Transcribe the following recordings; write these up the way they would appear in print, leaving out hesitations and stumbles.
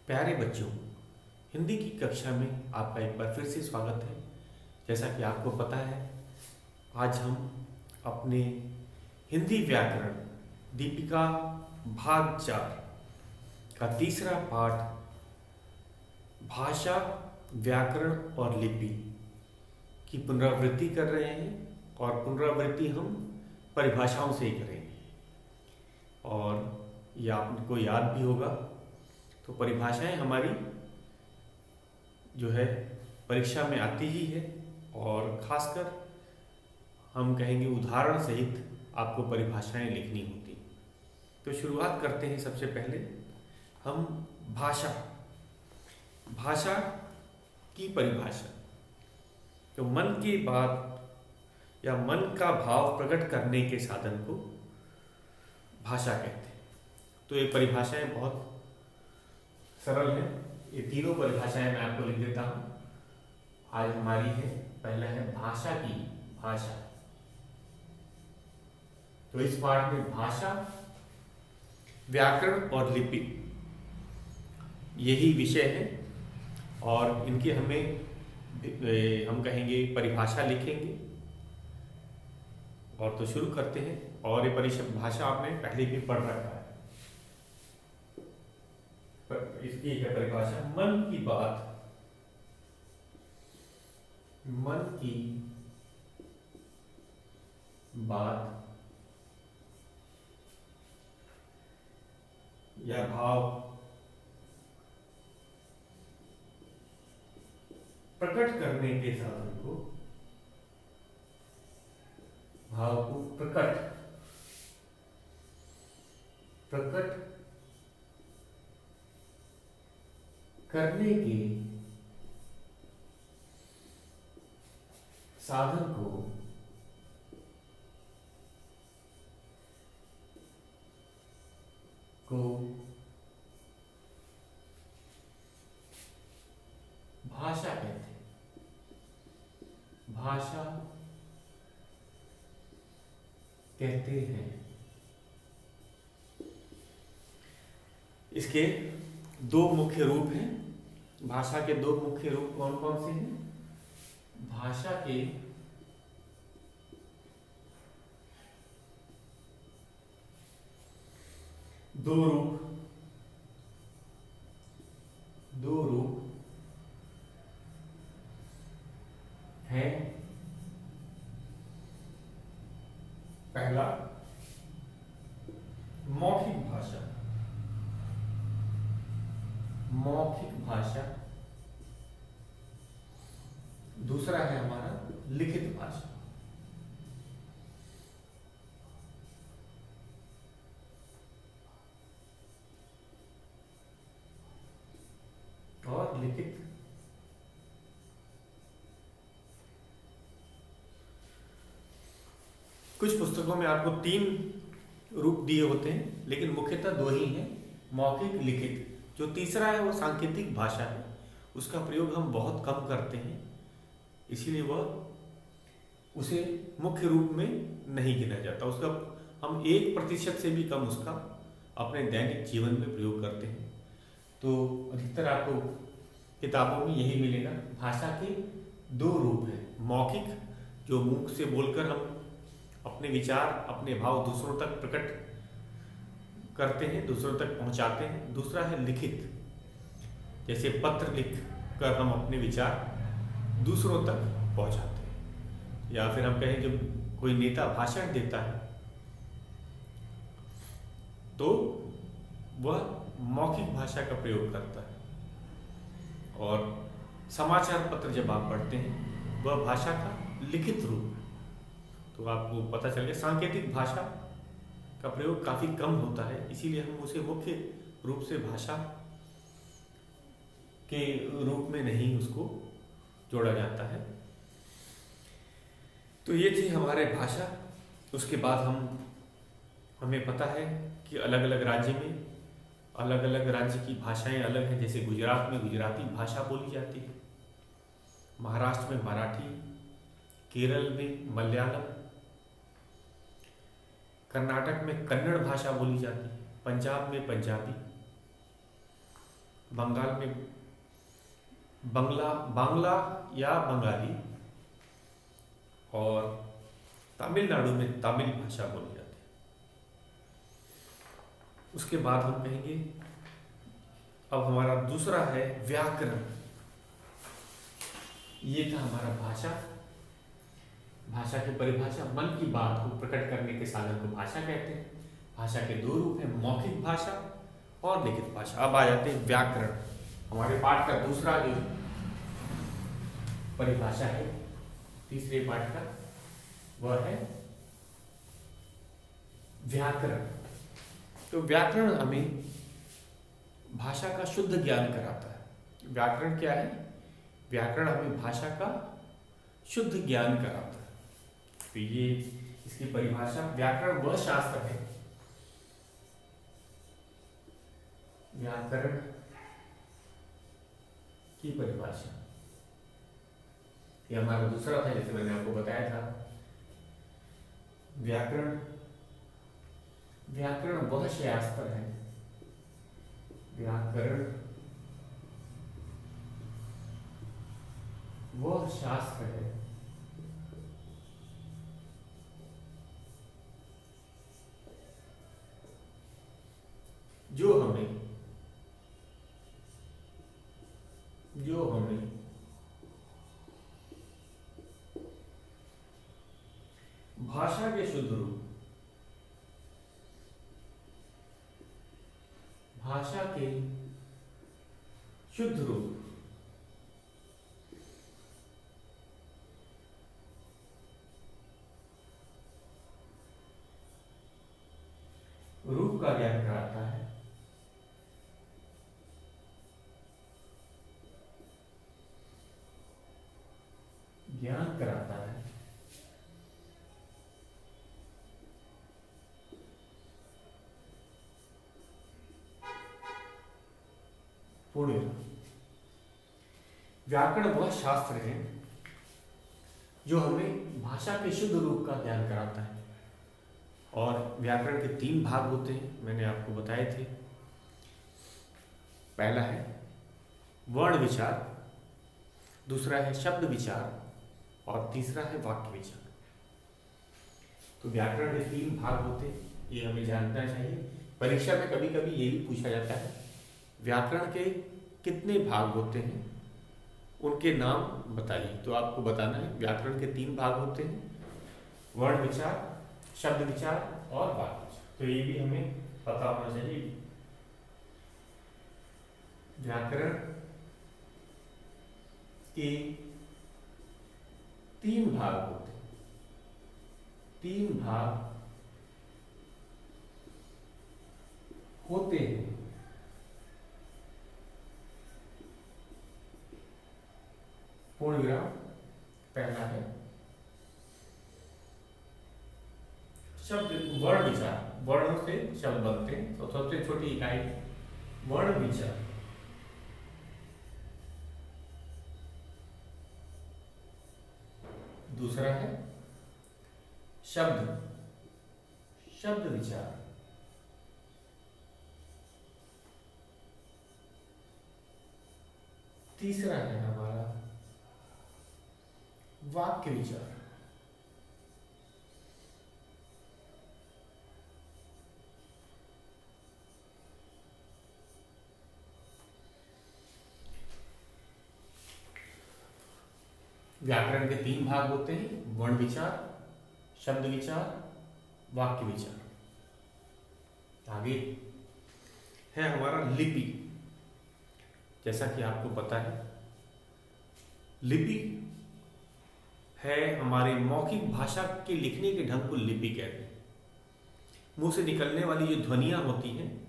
प्यारे बच्चों, हिंदी की कक्षा में आपका एक बार फिर से स्वागत है। जैसा कि आपको पता है, आज हम अपने हिंदी व्याकरण दीपिका भाग 4 का तीसरा पाठ भाषा, व्याकरण और लिपि की पुनरावृत्ति कर रहे हैं। और पुनरावृत्ति हम परिभाषाओं से ही करेंगे। और ये आपको याद भी होगा, तो परिभाषाएं हमारी जो है परीक्षा में आती ही है, और खासकर हम कहेंगे उदाहरण सहित आपको परिभाषाएं लिखनी होती। तो शुरुआत करते हैं। सबसे पहले हम भाषा की परिभाषा। तो मन की बात या मन का भाव प्रकट करने के साधन को भाषा कहते हैं। तो ये परिभाषाएं बहुत सरल है। ये तीनों परिभाषाएं मैं आपको लिख देता हूं। आज हमारी है, पहला है भाषा की भाषा। तो इस पाठ में भाषा, व्याकरण और लिपि यही विषय है, और इनकी हम कहेंगे परिभाषा लिखेंगे। और तो शुरू करते हैं। और ये परिभाषा आपने पहले भी पढ़ रखा है। इसकी है परिभाषा, मन की बात, मन की बात या भाव प्रकट करने के साधन को, भाव को प्रकट करने के साधन को भाषा कहते हैं। भाषा कहते हैं। इसके दो मुख्य रूप हैं। भाषा के दो मुख्य रूप कौन कौन से हैं? भाषा के दो रूप हैं। पहला मौखिक भाषा, दूसरा है हमारा लिखित भाषा। और लिखित कुछ पुस्तकों में आपको 3 रूप दिए होते हैं, लेकिन मुख्यतः 2 ही हैं, मौखिक, लिखित। जो तीसरा है वो सांकेतिक भाषा है। उसका प्रयोग हम बहुत कम करते हैं, इसीलिए वह उसे मुख्य रूप में नहीं गिना जाता। उसका हम 1% से भी कम उसका अपने दैनिक जीवन में प्रयोग करते हैं। तो अधिकतर आपको किताबों में यही मिलेगा। भाषा के 2 रूप हैं। मौखिक, जो मुख से बोलकर हम अपने विचार, अपने भाव दूसरों तक प्रकट करते हैं, दूसरों तक पहुंचाते हैं। दूसरा है लिखित, जैसे पत्र लिख कर हम अपने विचार दूसरों तक पहुंचाते हैं। या फिर हम कहें जब कोई नेता भाषण देता है तो वह मौखिक भाषा का प्रयोग करता है। और समाचार पत्र जब आप पढ़ते हैं, वह भाषा का लिखित रूप है। तो आपको पता चल गया, सांकेतिक भाषा का प्रयोग काफ़ी कम होता है, इसीलिए हम उसे मुख्य रूप से भाषा के रूप में नहीं उसको जोड़ा जाता है। तो ये थी हमारे भाषा। उसके बाद हमें पता है कि अलग अलग राज्य में अलग अलग राज्य की भाषाएं अलग हैं। जैसे गुजरात में गुजराती भाषा बोली जाती है, महाराष्ट्र में मराठी, केरल में मलयालम, कर्नाटक में कन्नड़ भाषा बोली जाती है, पंजाब में पंजाबी, बंगाल में बांग्ला या बंगाली, और तमिलनाडु में तमिल भाषा बोली जाती है। उसके बाद हम कहेंगे, अब हमारा दूसरा है व्याकरण। ये था हमारा भाषा की परिभाषा। मन की बात को प्रकट करने के साधन को भाषा कहते हैं। भाषा के दो रूप हैं, मौखिक भाषा और लिखित भाषा। अब आ जाते हैं व्याकरण। हमारे पाठ का दूसरा जो परिभाषा है, तीसरे पाठ का, वह है व्याकरण। तो व्याकरण हमें भाषा का शुद्ध ज्ञान कराता है। व्याकरण क्या है? व्याकरण हमें भाषा का शुद्ध ज्ञान कराता है। तो ये इसकी परिभाषा, व्याकरण वह शास्त्र है, व्याकरण की परिभाषा, ये हमारा दूसरा था, जैसे मैंने आपको बताया था। व्याकरण वह शास्त्र है, व्याकरण वह शास्त्र है जो हमें भाषा के शुद्ध रूप, भाषा के शुद्ध रूप का ज्ञान कराता है। ज्ञान कराता है। पूर्ण व्याकरण वह शास्त्र है जो हमें भाषा के शुद्ध रूप का ज्ञान कराता है। और व्याकरण के 3 भाग होते हैं, मैंने आपको बताए थे। पहला है वर्ण विचार, दूसरा है शब्द विचार और तीसरा है वाक्य विचार। तो व्याकरण के 3 भाग होते हैं, ये हमें जानना चाहिए। परीक्षा में कभी कभी ये भी पूछा जाता है, व्याकरण के कितने भाग होते हैं, उनके नाम बताइए। तो आपको बताना है व्याकरण के 3 भाग होते हैं, वर्ण विचार, शब्द विचार और वाक्य विचार। तो ये भी हमें पता होना चाहिए। व्याकरण के 3 भाग होते हैं, 3 भाग होते हैं। पूर्ण विराम। पहला है शब्द वर्ण विचार, वर्ण से शब्द बनते हैं, तो सबसे छोटी इकाई वर्ण विचार। दूसरा है शब्द विचार। तीसरा है हमारा वाक्य विचार। व्याकरण के 3 भाग होते हैं, वर्ण विचार, शब्द विचार, वाक्य विचार। आगे है हमारा लिपि। जैसा कि आपको पता है, लिपि है हमारे मौखिक भाषा के लिखने के ढंग को लिपि कहते हैं। मुंह से निकलने वाली जो ध्वनियां होती हैं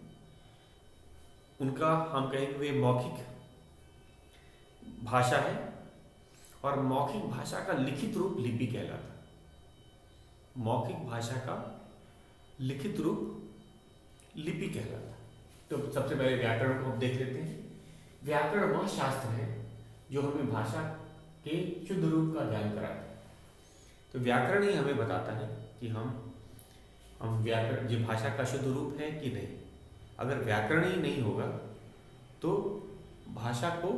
उनका हम कहेंगे वे मौखिक भाषा है, और मौखिक भाषा का लिखित रूप लिपि कहलाता है। मौखिक भाषा का लिखित रूप लिपि कहलाता है। तो सबसे पहले व्याकरण को देख लेते हैं। व्याकरण वह शास्त्र है जो हमें भाषा के शुद्ध रूप का ज्ञान कराता है। तो व्याकरण ही हमें बताता है कि हम व्याकरण जो भाषा का शुद्ध रूप है कि नहीं। अगर व्याकरण ही नहीं होगा तो भाषा को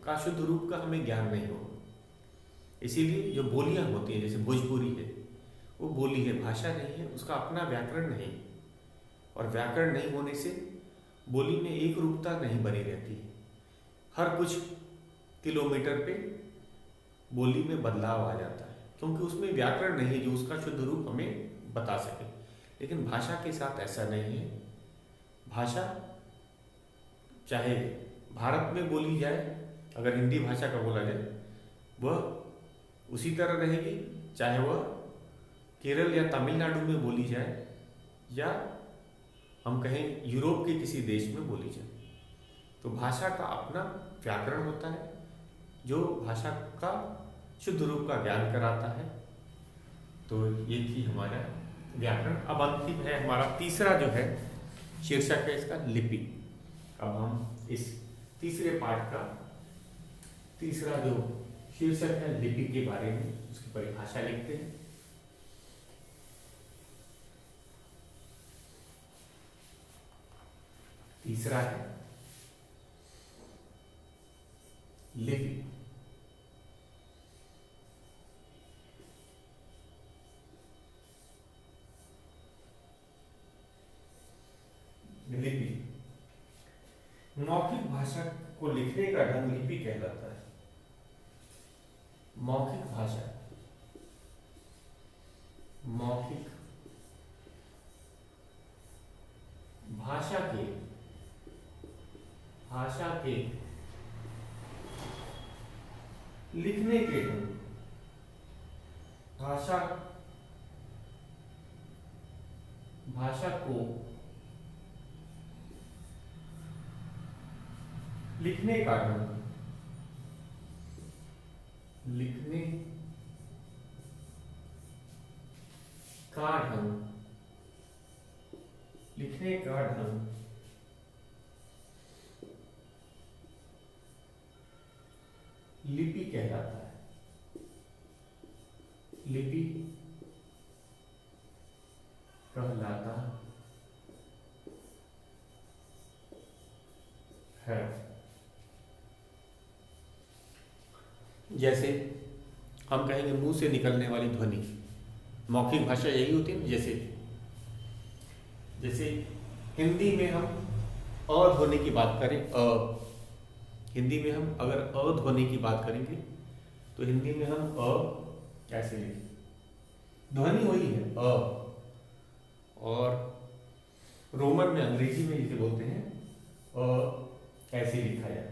का शुद्ध रूप का हमें ज्ञान नहीं होगा। इसीलिए जो बोलियां होती हैं, जैसे भोजपुरी है, वो बोली है, भाषा नहीं है, उसका अपना व्याकरण नहीं, और व्याकरण नहीं होने से बोली में एक रूपता नहीं बनी रहती है। हर कुछ किलोमीटर पे बोली में बदलाव आ जाता है, क्योंकि उसमें व्याकरण नहीं है जो उसका शुद्ध रूप हमें बता सके। लेकिन भाषा के साथ ऐसा नहीं है। भाषा चाहे भारत में बोली जाए, अगर हिंदी भाषा का बोला जाए, वह उसी तरह रहेगी, चाहे वह केरल या तमिलनाडु में बोली जाए, या हम कहें यूरोप के किसी देश में बोली जाए। तो भाषा का अपना व्याकरण होता है जो भाषा का शुद्ध रूप का ज्ञान कराता है। तो ये थी हमारा व्याकरण। अब अंतिम है हमारा तीसरा जो है शीर्षक है इसका, लिपि। अब हम इस तीसरे पाठ का तीसरा जो शीर्षक है लिपि के बारे में, उसकी परिभाषा लिखते हैं। तीसरा है लिपि। लिपि मौखिक भाषा को लिखने का ढंग लिपि कहलाता है। मौखिक भाषा, मौखिक भाषा के लिखने के ढंग, भाषा को लिखने का ढंग, लिखने का ढंग, लिखने का ढंग लिपि कहलाता है। लिपि कहलाता है। जैसे हम कहेंगे मुंह से निकलने वाली ध्वनि, मौखिक भाषा यही होती है। जैसे हिंदी में हम अ ध्वनि की बात करें, हिंदी में हम अगर अ ध्वनि की बात करेंगे तो हिंदी में हम अ ऐसे लिखें, ध्वनि वही है अ। और रोमन में, अंग्रेजी में जिसे बोलते हैं अ, ऐसे लिखा जाता है।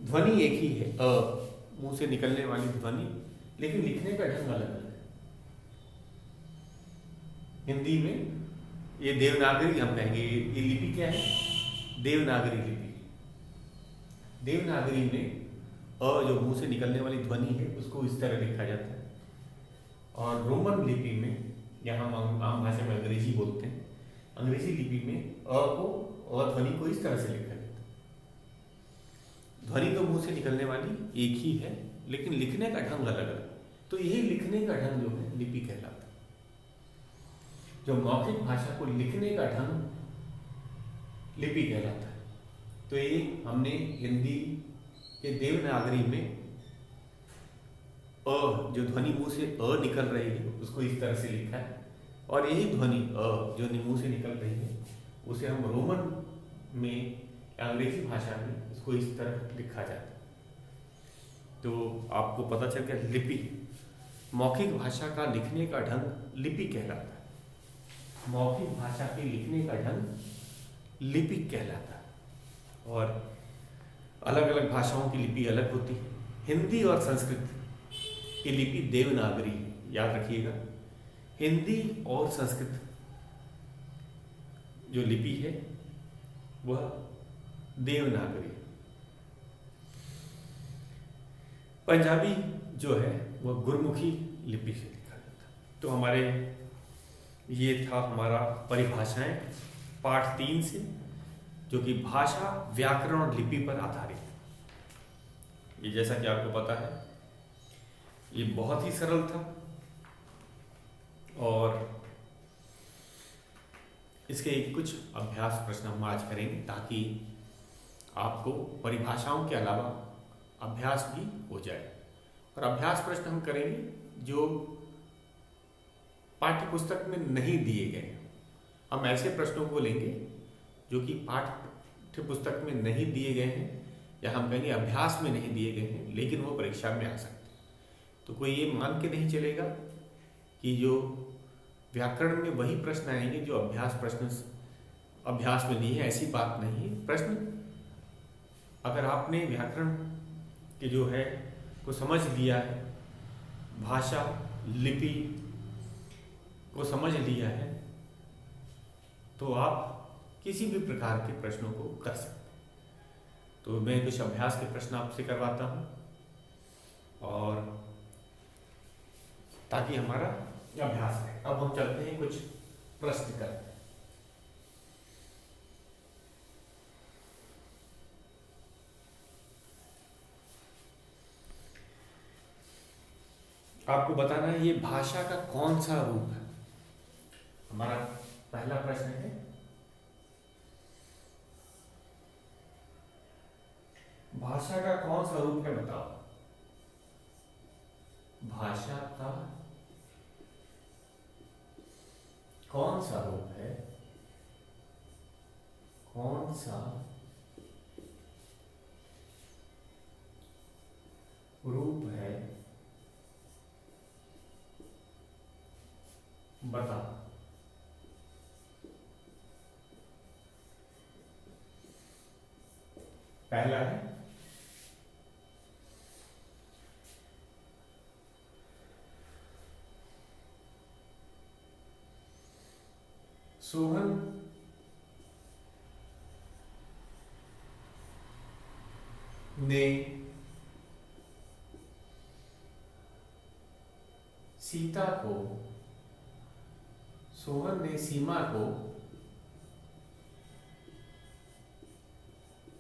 ध्वनि एक ही है अ, मुंह से निकलने वाली ध्वनि, लेकिन लिखने का ढंग अलग अलग है। हिंदी में ये देवनागरी हम कहेंगे, ये लिपि क्या है? देवनागरी लिपि। देवनागरी में अ जो मुंह से निकलने वाली ध्वनि है उसको इस तरह लिखा जाता है। और रोमन लिपि में, यहाँ हम आम भाषा में अंग्रेजी बोलते हैं, अंग्रेजी लिपि में अ को, अ ध्वनि को इस तरह से लिखा जाता है। ध्वनि तो मुंह से निकलने वाली एक ही है, लेकिन लिखने का ढंग अलग अलग। तो यही लिखने का ढंग जो है लिपि कहलाता है। जो मौखिक भाषा को लिखने का ढंग लिपि कहलाता है। तो ये हमने हिंदी के देवनागरी में अ, जो ध्वनि मुंह से अ निकल रही है उसको इस तरह से लिखा है। और यही ध्वनि अ जो मुंह से निकल रही है उसे हम रोमन में, अंग्रेजी भाषा में इसको इस तरह लिखा जाता है। तो आपको पता चल गया, लिपि, मौखिक भाषा का लिखने का ढंग लिपि कहलाता है। मौखिक भाषा के लिखने का ढंग लिपि कहलाता है। और अलग अलग भाषाओं की लिपि अलग होती है। हिंदी और संस्कृत की लिपि देवनागरी, याद रखिएगा। हिंदी और संस्कृत जो लिपि है वह देवनागरी। पंजाबी जो है वह गुरमुखी लिपि से लिखा जाता है। तो हमारे ये था हमारा परिभाषाएं पाठ 3 से, जो कि भाषा, व्याकरण और लिपि पर आधारित है। ये जैसा कि आपको पता है ये बहुत ही सरल था, और इसके कुछ अभ्यास प्रश्न हम आज करेंगे ताकि आपको परिभाषाओं के अलावा अभ्यास भी हो जाए। और अभ्यास प्रश्न हम करेंगे जो पाठ्य पुस्तक में नहीं दिए गए। हम ऐसे प्रश्नों को लेंगे जो कि पाठ्य पुस्तक में नहीं दिए गए हैं, या हम कहेंगे अभ्यास में नहीं दिए गए हैं, लेकिन वो परीक्षा में आ सकते हैं। तो कोई ये मान के नहीं चलेगा कि जो व्याकरण में वही प्रश्न आएंगे जो अभ्यास में नहीं है, ऐसी बात नहीं है। प्रश्न अगर आपने व्याकरण के जो है को समझ लिया है, भाषा लिपि को समझ लिया है, तो आप किसी भी प्रकार के प्रश्नों को कर सकते हैं। तो मैं कुछ अभ्यास के प्रश्न आपसे करवाता हूं, और ताकि हमारा अभ्यास है। अब हम चलते हैं कुछ प्रश्न करते हैं। आपको बताना है ये भाषा का कौन सा रूप है। हमारा पहला प्रश्न है, भाषा का कौन सा रूप है बताओ। भाषा का कौन सा रूप है, कौन सा रूप है बता। पहला है सोहन ने सीता को, सोहन ने सीमा को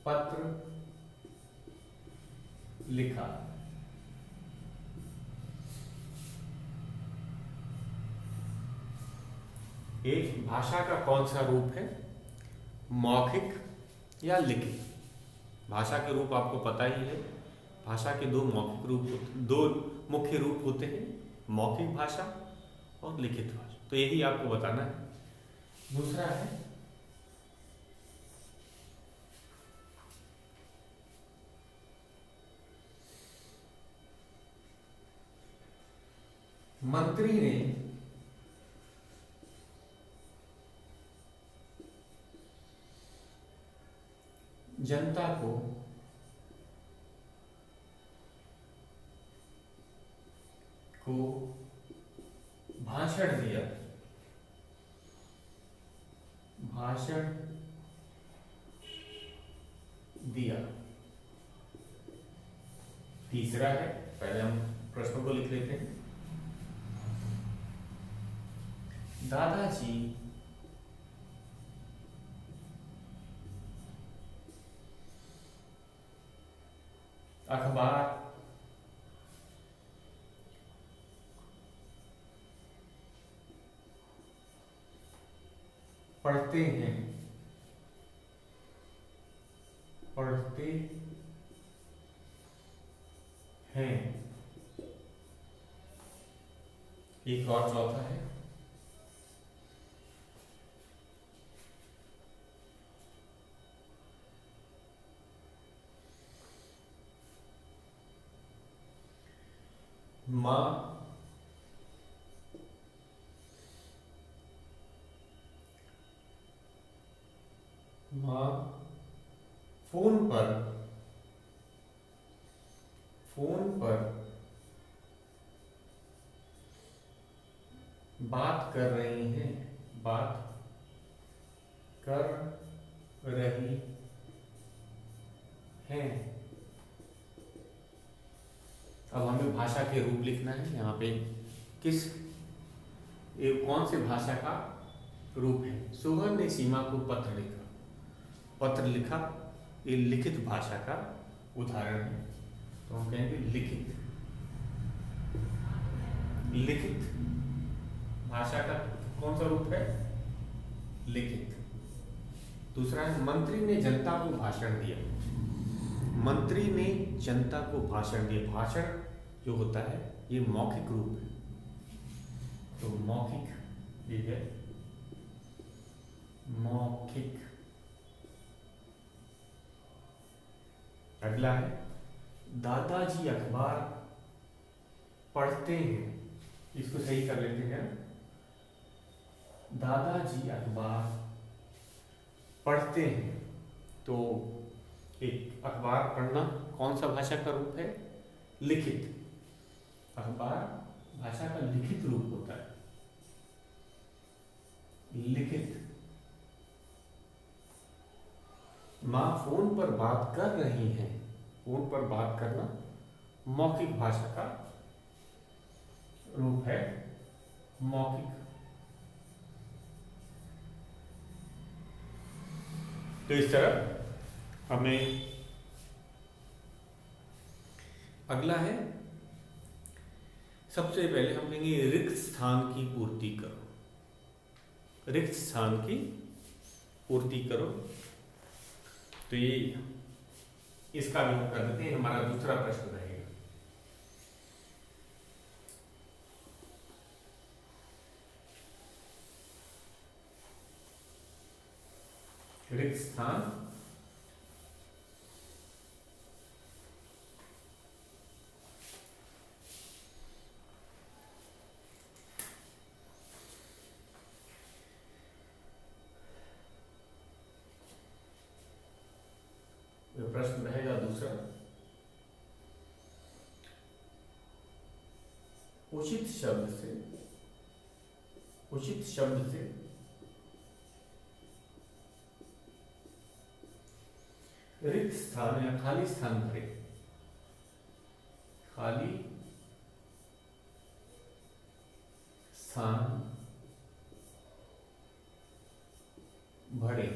पत्र लिखा। एक भाषा का कौन सा रूप है, मौखिक या लिखित। भाषा के रूप आपको पता ही है, भाषा के दो मौखिक रूप, दो मुख्य रूप होते हैं, मौखिक भाषा और लिखित भाषा। तो यही आपको बताना है। दूसरा है मंत्री ने जनता को भाषण दिया। भाषण दिया। तीसरा है, पहले हम प्रश्नों को लिख लेते हैं। दादाजी अखबार पढ़ते हैं, पढ़ते हैं। एक और चौथा है, माँ फोन पर बात कर रही हैं, बात कर रही हैं। अब हमें भाषा के रूप लिखना है। यहाँ पे कौन से भाषा का रूप है। सोहन ने सीमा को पत्र लिखा। पत्र लिखा ये लिखित भाषा का उदाहरण है, तो हम कहेंगे लिखित। लिखित भाषा का कौन सा रूप है, लिखित। दूसरा है मंत्री ने जनता को भाषण दिया। मंत्री ने जनता को भाषण दिया। भाषण जो होता है ये मौखिक रूप है, तो मौखिक ये है मौखिक। अगला है दादाजी अखबार पढ़ते हैं। इसको सही कर लेते हैं। दादाजी अखबार पढ़ते हैं, तो एक अखबार पढ़ना कौन सा भाषा का रूप है? लिखित। अखबार भाषा का लिखित रूप होता है, लिखित। माँ फोन पर बात कर रही हैं। फोन पर बात करना मौखिक भाषा का रूप है, मौखिक। तो इस तरह हमें अगला है, सबसे पहले हम कहेंगे रिक्त स्थान की पूर्ति करो। रिक्त स्थान की पूर्ति करो, तो ये इसका भी हम कर देते हैं। हमारा दूसरा प्रश्न रहेगा। रिक्त स्थान प्रश्न रहेगा दूसरा, उचित शब्द से रिक्त स्थान या खाली स्थान भरे। खाली स्थान भरे।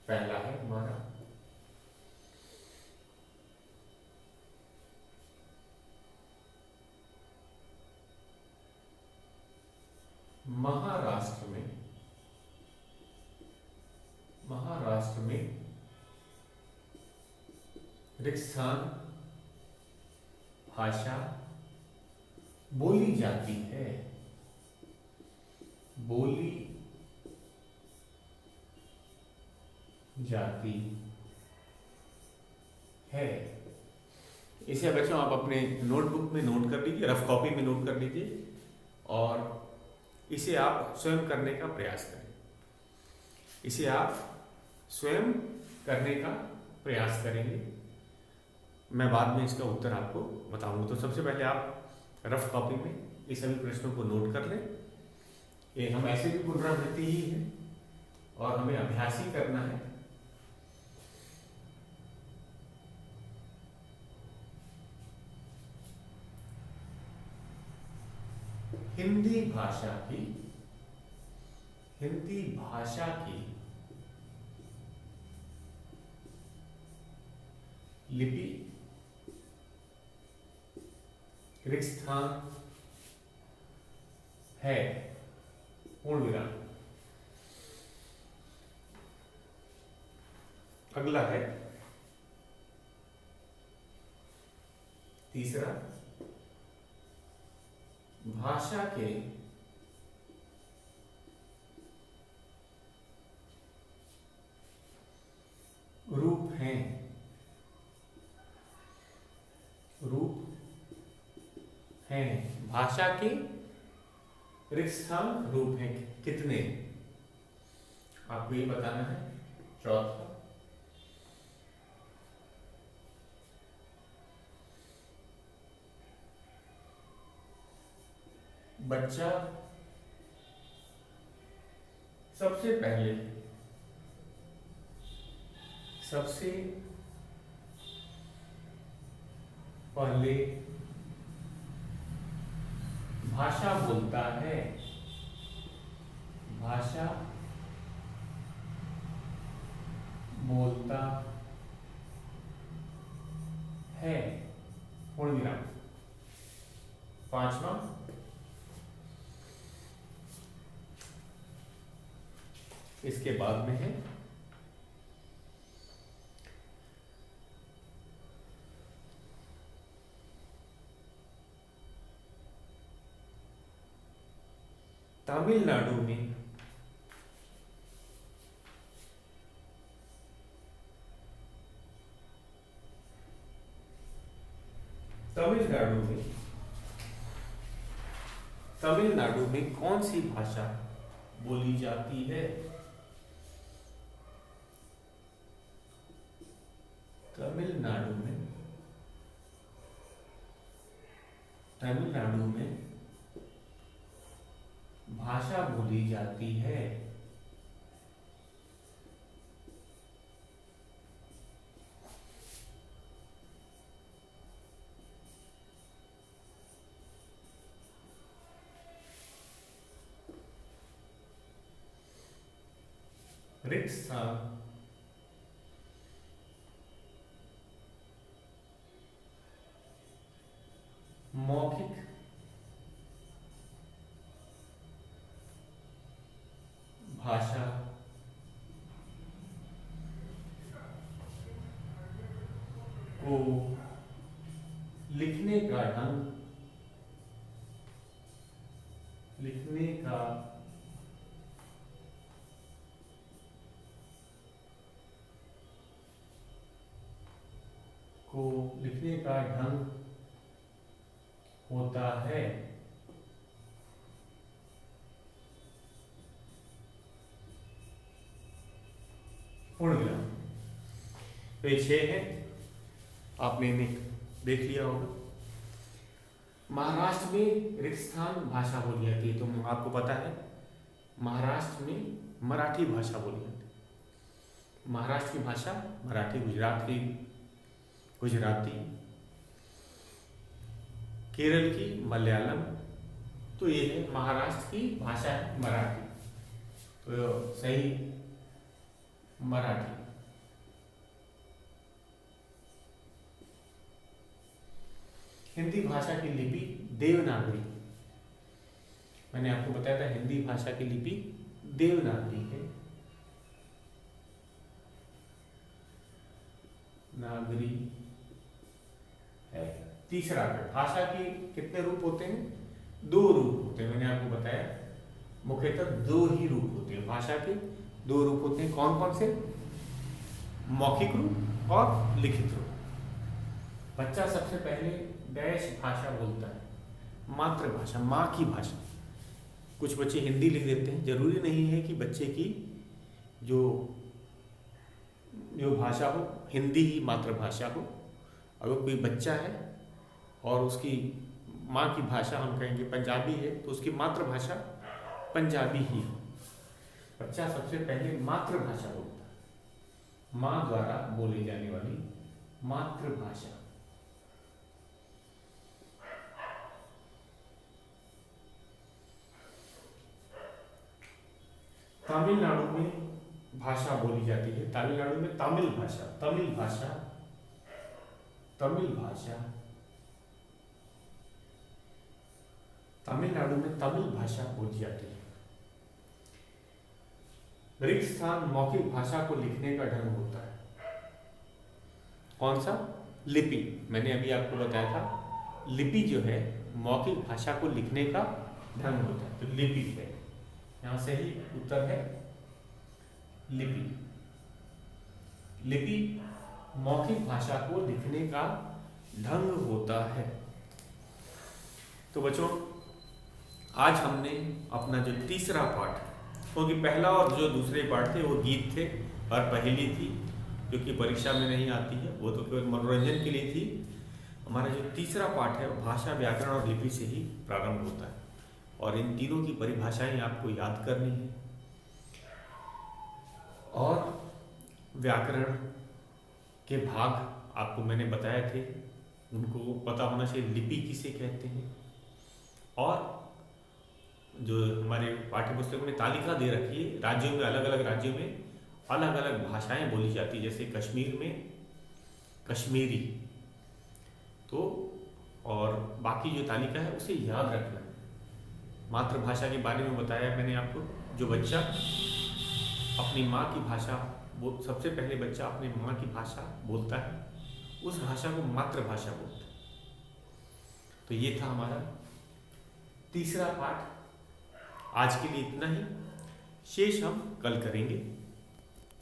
पहला है हमारा महाराष्ट्र में रिक्त स्थान भाषा बोली जाती है। बोली जाती है। इसे बच्चों आप अपने नोटबुक में नोट कर लीजिए, रफ कॉपी में नोट कर लीजिए और इसे आप स्वयं करने का प्रयास करें। इसे आप स्वयं करने का प्रयास करेंगे, मैं बाद में इसका उत्तर आपको बताऊंगा। तो सबसे पहले आप रफ कॉपी में ये सभी प्रश्नों को नोट कर लें। ये हम ऐसे भी पुनरावृत्ति ही है और हमें अभ्यास ही करना है। हिंदी भाषा की लिपि रिक्त स्थान है, पूर्ण विराम। अगला है तीसरा, भाषा के रूप हैं। भाषा के रिक्त स्थान रूप हैं कितने, आपको ये बताना है। चौथा, बच्चा सबसे पहले भाषा बोलता है। भाषा बोलता है, पूर्ण विराम। पांचवा, इसके बाद में है तमिलनाडु में तमिलनाडु में कौन सी भाषा बोली जाती है? तमिलनाडु में भाषा बोली जाती है। रिक्त स्थान मौखिक भाषा को लिखने का ढंग, लिखने का ढंग होता है। पूर्ण विराम। तो ये 6 है, आपने इन्हें देख लिया होगा। महाराष्ट्र में रिक्त स्थान भाषा बोली जाती है, तो आपको पता है महाराष्ट्र में मराठी भाषा बोली जाती है। महाराष्ट्र की भाषा मराठी, गुजरात की गुजराती, केरल की मलयालम। तो ये है महाराष्ट्र की भाषा है मराठी, तो सही मराठी। हिंदी भाषा की लिपि देवनागरी। मैंने आपको बताया था हिंदी भाषा की लिपि देवनागरी है। नागरी है। तीसरा है, भाषा के कितने रूप होते हैं? 2 रूप होते हैं। मैंने आपको बताया मुख्यतः 2 ही रूप होते हैं। भाषा के 2 रूप होते हैं। कौन कौन से? मौखिक रूप और लिखित रूप। बच्चा सबसे पहले डैश भाषा बोलता है, मातृभाषा, माँ की भाषा। कुछ बच्चे हिंदी लिख देते हैं, जरूरी नहीं है कि बच्चे की जो भाषा हो हिंदी ही मातृभाषा हो। अगर कोई बच्चा है और उसकी माँ की भाषा हम कहेंगे पंजाबी है, तो उसकी मातृभाषा पंजाबी ही हो। बच्चा सबसे पहले मातृभाषा बोलता है, माँ द्वारा बोली जाने वाली मातृभाषा। तमिलनाडु में भाषा बोली जाती है, तमिलनाडु में तमिल भाषा तमिलनाडु में तमिल भाषा बोली जाती है। रिक्त स्थान मौखिक भाषा को लिखने का ढंग होता है। कौन सा? लिपि। मैंने अभी आपको बताया था लिपि जो है मौखिक भाषा को लिखने का ढंग होता है, तो लिपि है। यहां से ही उत्तर है लिपि। लिपि मौखिक भाषा को लिखने का ढंग होता है। तो बच्चों, आज हमने अपना जो तीसरा पाठ, क्योंकि पहला और जो दूसरे पाठ थे वो गीत थे और पहेली थी, जो कि परीक्षा में नहीं आती है, वो तो केवल मनोरंजन के लिए थी। हमारा जो तीसरा पाठ है भाषा, व्याकरण और लिपि से ही प्रारंभ होता है, और इन तीनों की परिभाषाएं आपको याद करनी है। और व्याकरण के भाग आपको मैंने बताए थे, उनको पता होना चाहिए लिपि किसे कहते हैं। और जो हमारे पाठ्य पुस्तक में तालिका दे रखी है, राज्यों में अलग अलग राज्यों में अलग अलग भाषाएं बोली जाती है। जैसे कश्मीर में कश्मीरी, तो और बाकी जो तालिका है उसे याद रखना। मातृभाषा के बारे में बताया मैंने आपको। जो बच्चा अपनी माँ की भाषा सबसे पहले बच्चा अपनी माँ की भाषा बोलता है, उस भाषा को मातृभाषा बोलता है। तो ये था हमारा तीसरा पाठ। आज के लिए इतना ही, शेष हम कल करेंगे।